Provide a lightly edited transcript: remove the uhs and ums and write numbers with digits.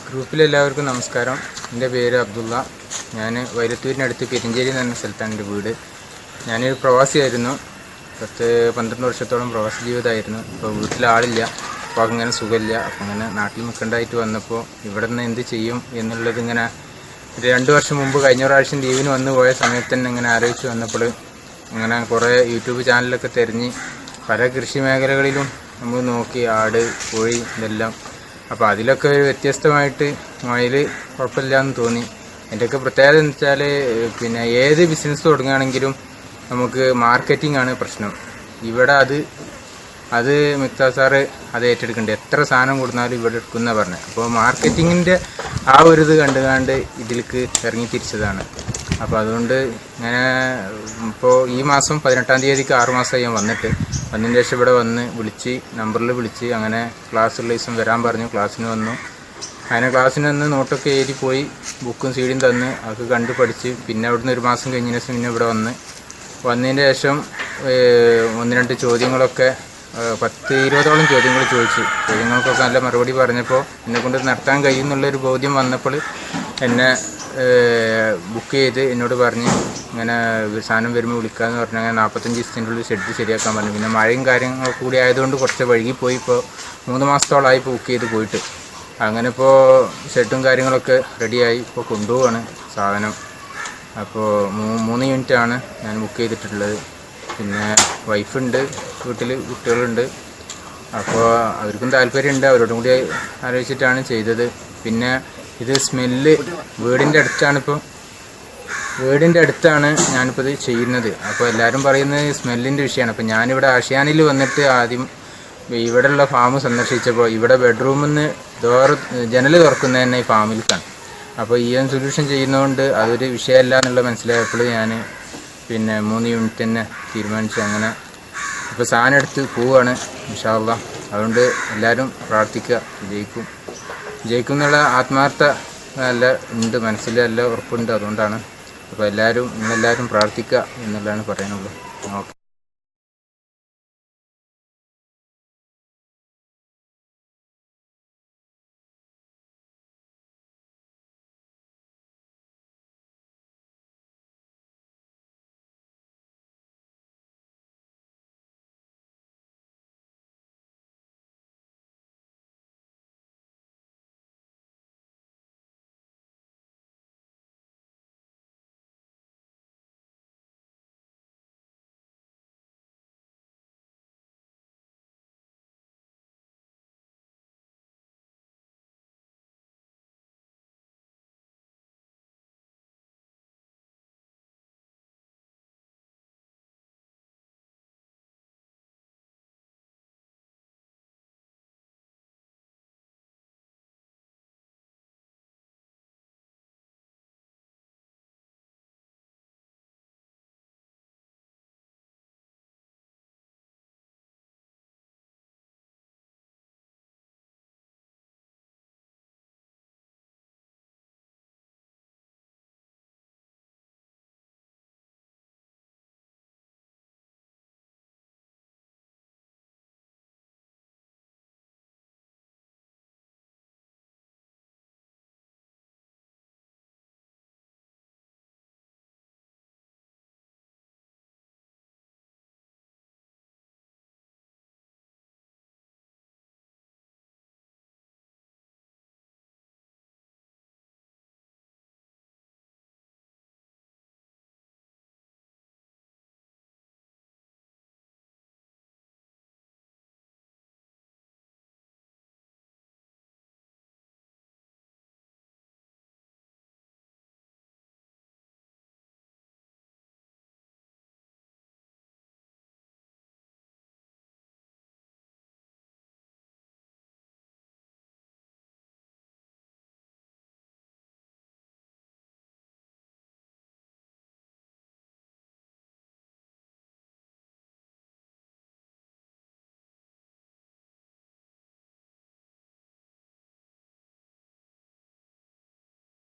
ഗ്രൂപ്പിലെല്ലാവർക്കും നമസ്കാരം. എൻ്റെ പേര് അബ്ദുള്ള. ഞാൻ വൈരത്തൂരിനടുത്ത് പെരിഞ്ചേരി എന്ന് പറഞ്ഞ സ്ഥലത്താണ് എൻ്റെ വീട്. ഞാനൊരു പ്രവാസിയായിരുന്നു. 10-12 വർഷത്തോളം പ്രവാസി ജീവിതമായിരുന്നു. ഇപ്പോൾ വീട്ടിലാളില്ല, അപ്പോൾ അങ്ങനെ സുഖമില്ല. അപ്പോൾ അങ്ങനെ നാട്ടിൽ നിൽക്കേണ്ടതായിട്ട് വന്നപ്പോൾ ഇവിടെ നിന്ന് എന്ത് ചെയ്യും എന്നുള്ളത് ഇങ്ങനെ 2 വർഷം മുമ്പ് കഴിഞ്ഞ പ്രാവശ്യം ലീവിന് വന്നു പോയ സമയത്ത് തന്നെ ഇങ്ങനെ ആലോചിച്ച് വന്നപ്പോൾ അങ്ങനെ കുറേ യൂട്യൂബ് ചാനലൊക്കെ തിരഞ്ഞ് പല കൃഷി മേഖലകളിലും നമ്മൾ നോക്കി, ആട്, കോഴി ഇതെല്ലാം. അപ്പോൾ അതിലൊക്കെ വ്യത്യസ്തമായിട്ട് മുയൽ കുഴപ്പമില്ലയെന്ന് തോന്നി. എൻ്റെയൊക്കെ പ്രത്യേകത എന്ന് വെച്ചാൽ പിന്നെ ഏത് ബിസിനസ് തുടങ്ങുകയാണെങ്കിലും നമുക്ക് മാർക്കറ്റിംഗ് ആണ് പ്രശ്നം. ഇവിടെ അത് മിക്താ സാറ് അത് ഏറ്റെടുക്കുന്നുണ്ട്. എത്ര സാധനം കൊടുത്താലും ഇവിടെ എടുക്കുന്ന പറഞ്ഞത്. അപ്പോൾ മാർക്കറ്റിങ്ങിൻ്റെ ആ ഒരു ഇത് കണ്ടുകൊണ്ട് ഇതിലേക്ക് ഇറങ്ങി തിരിച്ചതാണ്. അപ്പോൾ അതുകൊണ്ട് ഞാൻ ഇപ്പോൾ ഈ മാസം 18-ാം തീയതിക്ക് 6 മാസമായി ഞാൻ വന്നതിന് ശേഷം ഇവിടെ വന്ന് നമ്പറിൽ വിളിച്ച് അങ്ങനെ ക്ലാസ്സുള്ള ദിവസം വരാൻ പറഞ്ഞു. ക്ലാസ്സിന് വന്നു. അങ്ങനെ ക്ലാസ്സിന് വന്ന് നോട്ടൊക്കെ എഴുതി പോയി, ബുക്കും സീഡിയും തന്ന് അതൊക്കെ കണ്ട് പഠിച്ച് പിന്നെ അവിടുന്ന് 1 മാസം കഴിഞ്ഞതിന് ശേഷം പിന്നെ ഇവിടെ വന്നതിന് ശേഷം 1-2 ചോദ്യങ്ങളൊക്കെ 10-20ഓളം ചോദ്യങ്ങൾ ചോദിച്ചു. ചോദ്യങ്ങൾക്കൊക്കെ നല്ല മറുപടി പറഞ്ഞപ്പോൾ എന്നെക്കൊണ്ട് നടത്താൻ കഴിയുമെന്നുള്ളൊരു ബോധ്യം വന്നപ്പോൾ എന്നെ ബുക്ക് ചെയ്ത് എന്നോട് പറഞ്ഞ് ഇങ്ങനെ സാധനം വരുമ്പോൾ വിളിക്കാമെന്ന് പറഞ്ഞാൽ അങ്ങനെ 45 ദിവസത്തിൻ്റെ ഉള്ളിൽ ഷെഡ് ശരിയാക്കാൻ പറഞ്ഞു. പിന്നെ മഴയും കാര്യങ്ങളൊക്കെ കൂടി ആയതുകൊണ്ട് കുറച്ച് വൈകിപ്പോയി. ഇപ്പോൾ 3 മാസത്തോളമായി ഇപ്പോൾ ബുക്ക് ചെയ്ത് പോയിട്ട്. അങ്ങനെ ഇപ്പോൾ ഷെഡും കാര്യങ്ങളൊക്കെ റെഡിയായി. ഇപ്പോൾ കൊണ്ടുപോവാണ് സാധനം. അപ്പോൾ 3 യൂണിറ്റാണ് ഞാൻ ബുക്ക് ചെയ്തിട്ടുള്ളത്. പിന്നെ വൈഫുണ്ട്, വീട്ടിൽ കുട്ടികളുണ്ട്. അപ്പോൾ അവർക്കും താല്പര്യമുണ്ട്. അവരോടും കൂടി ആലോചിച്ചിട്ടാണ് ചെയ്തത്. പിന്നെ ഇത് സ്മെല്ല് വീടിൻ്റെ അടുത്താണ് ഞാനിപ്പോൾ ഇത് ചെയ്യുന്നത്. അപ്പോൾ എല്ലാവരും പറയുന്നത് സ്മെല്ലിൻ്റെ വിഷയമാണ്. അപ്പോൾ ഞാനിവിടെ ആഷ്യാനിൽ വന്നിട്ട് ആദ്യം ഇവിടെയുള്ള ഫാം സന്ദർശിച്ചപ്പോൾ ഇവിടെ ബെഡ്റൂമിൽ നിന്ന് ജനൽ തുറക്കുന്നത് തന്നെ ഈ ഫാമിലേക്കാണ്. അപ്പോൾ EM സൊല്യൂഷൻ ചെയ്യുന്നതുകൊണ്ട് അതൊരു വിഷയമല്ല എന്നുള്ള മനസ്സിലായപ്പോൾ ഞാൻ പിന്നെ 3 യൂണിറ്റ് തന്നെ തീരുമാനിച്ചു. അങ്ങനെ ഇപ്പോൾ സാധനം എടുത്ത് പോവുകയാണ് ഇൻഷാ അല്ലാഹ്. അതുകൊണ്ട് എല്ലാവരും പ്രാർത്ഥിക്കുക, ജയിക്കും എന്നുള്ള ആത്മാർത്ഥ നല്ല ഉണ്ട്, മനസ്സിൽ നല്ല ഉറപ്പുണ്ട്. അതുകൊണ്ടാണ്. അപ്പോൾ നിങ്ങളെല്ലാവരും പ്രാർത്ഥിക്കുക എന്നുള്ളതാണ് പറയാനുള്ളത്. ഓക്കെ.